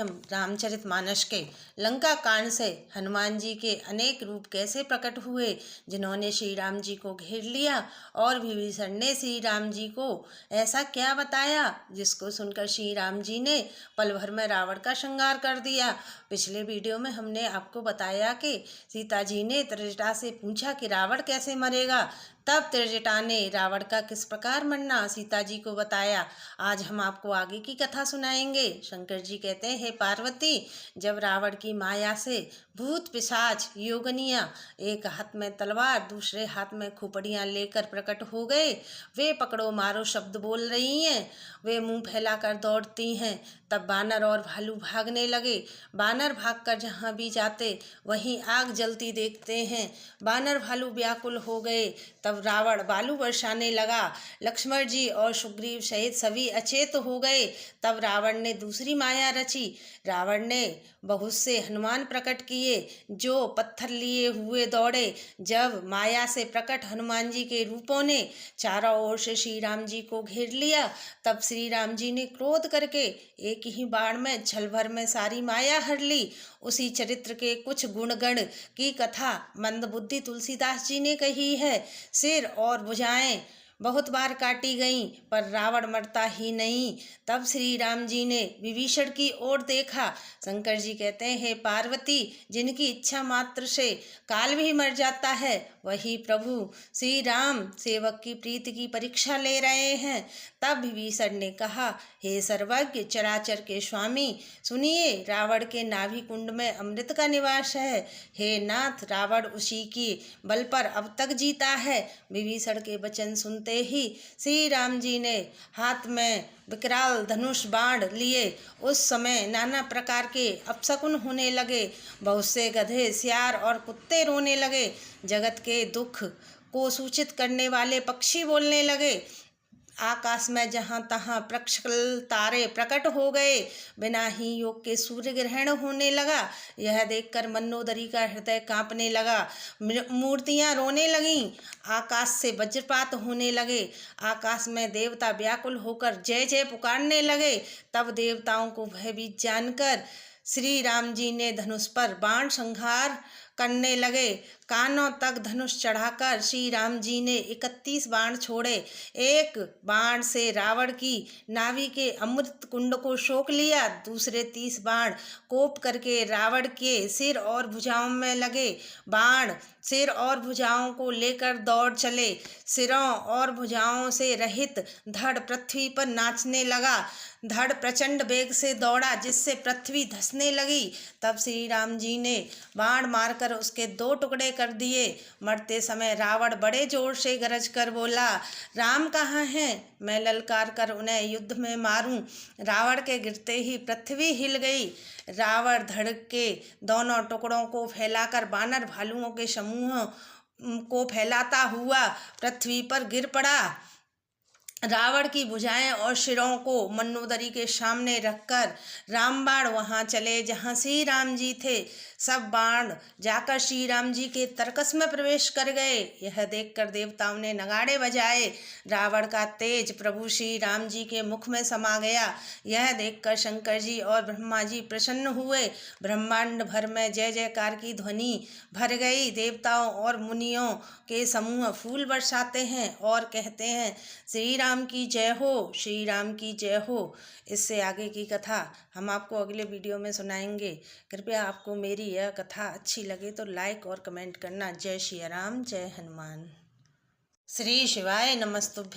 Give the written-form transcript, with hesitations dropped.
रामचरितमानस के लंका कांड से हनुमान जी के अनेक रूप कैसे प्रकट हुए, जिन्होंने श्री राम जी को घेर लिया, और विभीषण ने श्री राम जी को ऐसा क्या बताया जिसको सुनकर श्री राम जी ने पल भर में रावण का संहार कर दिया। पिछले वीडियो में हमने आपको बताया कि सीता जी ने त्रिजटा से पूछा कि रावण कैसे मरेगा, तब त्रिजटा ने रावण का किस प्रकार मरना सीता जी को बताया। आज हम आपको आगे की कथा सुनाएंगे। शंकर जी कहते हैं, हे पार्वती, जब रावण की माया से भूत पिशाच योगनिया एक हाथ में तलवार दूसरे हाथ में खोपड़ियां लेकर प्रकट हो गए, वे पकड़ो मारो शब्द बोल रही हैं, वे मुंह फैलाकर दौड़ती हैं, तब बानर और भालू भागने लगे। बानर भागकर जहाँ भी जाते वहीं आग जलती देखते हैं। बानर भालू व्याकुल हो गए, तब रावण बालू बरसाने लगा। लक्ष्मण जी और सुग्रीव सहित सभी अचेत हो गए। तब रावण ने दूसरी माया रची। रावण ने बहुत से हनुमान प्रकट किए जो पत्थर लिए हुए दौड़े। जब माया से प्रकट हनुमान जी के रूपों ने चारों ओर से श्री राम जी को घेर लिया, तब श्री राम जी ने क्रोध करके एक ही बाण में छल भर में सारी माया हर ली। उसी चरित्र के कुछ गुणगण की कथा मंदबुद्धि तुलसीदास जी ने कही है। सिर और भुजाएं बहुत बार काटी गईं, पर रावण मरता ही नहीं। तब श्री राम जी ने विभीषण की ओर देखा। शंकर जी कहते हैं, हे पार्वती, जिनकी इच्छा मात्र से काल भी मर जाता है, वही प्रभु श्री राम सेवक की प्रीति की परीक्षा ले रहे हैं। तब विभीषण ने कहा, हे सर्वज्ञ चराचर के स्वामी, सुनिए, रावण के नाभि कुंड में अमृत का निवास है। हे नाथ, रावण उसी की बल पर अब तक जीता है। विभीषण के वचन सुनते ही श्री राम जी ने हाथ में विकराल धनुष बाण लिए। उस समय नाना प्रकार के अपशकुन होने लगे। बहुत से गधे, सियार और कुत्ते रोने लगे। जगत के दुख को सूचित करने वाले पक्षी बोलने लगे। आकाश में जहाँ तहाँ प्रक्षल तारे प्रकट हो गए। बिना ही योग के सूर्य ग्रहण होने लगा। यह देखकर मंदोदरी का हृदय कांपने लगा। मूर्तियाँ रोने लगीं। आकाश से वज्रपात होने लगे। आकाश में देवता व्याकुल होकर जय जय पुकारने लगे। तब देवताओं को भयभीत जानकर श्री राम जी ने धनुष पर बाण संहार करने लगे। कानों तक धनुष चढ़ाकर श्री राम जी ने 31 बाण छोड़े। एक बाण से रावण की नाभि के अमृत कुंड को सोख लिया। दूसरे 30 बाण कोप करके रावण के सिर और भुजाओं में लगे। बाण सिर और भुजाओं को लेकर दौड़ चले। सिरों और भुजाओं से रहित धड़ पृथ्वी पर नाचने लगा। धड़ प्रचंड वेग से दौड़ा, जिससे पृथ्वी धंसने लगी। तब श्री राम जी ने बाण मारकर उसके 2 टुकड़े कर दिए। मरते समय रावण बड़े जोर से गरज कर बोला, राम कहाँ हैं? मैं ललकार कर उन्हें युद्ध में मारूं। रावण के गिरते ही पृथ्वी हिल गई। रावण धड़ के दोनों टुकड़ों को फैलाकर बानर भालुओं के समूह को फैलाता हुआ पृथ्वी पर गिर पड़ा। रावण की भुजाएं और सिरों को मंदोदरी के सामने रखकर रामबाण वहां चले जहां श्री राम जी थे। सब बाण जाकर श्री राम जी के तरकस में प्रवेश कर गए। यह देखकर देवताओं ने नगाड़े बजाए। रावण का तेज प्रभु श्री राम जी के मुख में समा गया। यह देखकर शंकर जी और ब्रह्मा जी प्रसन्न हुए। ब्रह्मांड भर में जय जयकार की ध्वनि भर गई। देवताओं और मुनियों के समूह फूल बरसाते हैं और कहते हैं, श्री राम की जय हो, श्री राम की जय हो। इससे आगे की कथा हम आपको अगले वीडियो में सुनाएंगे। कृपया आपको मेरी यह कथा अच्छी लगे तो लाइक और कमेंट करना। जय श्री राम, जय हनुमान। श्री शिवाय नमस्तुभ्यं।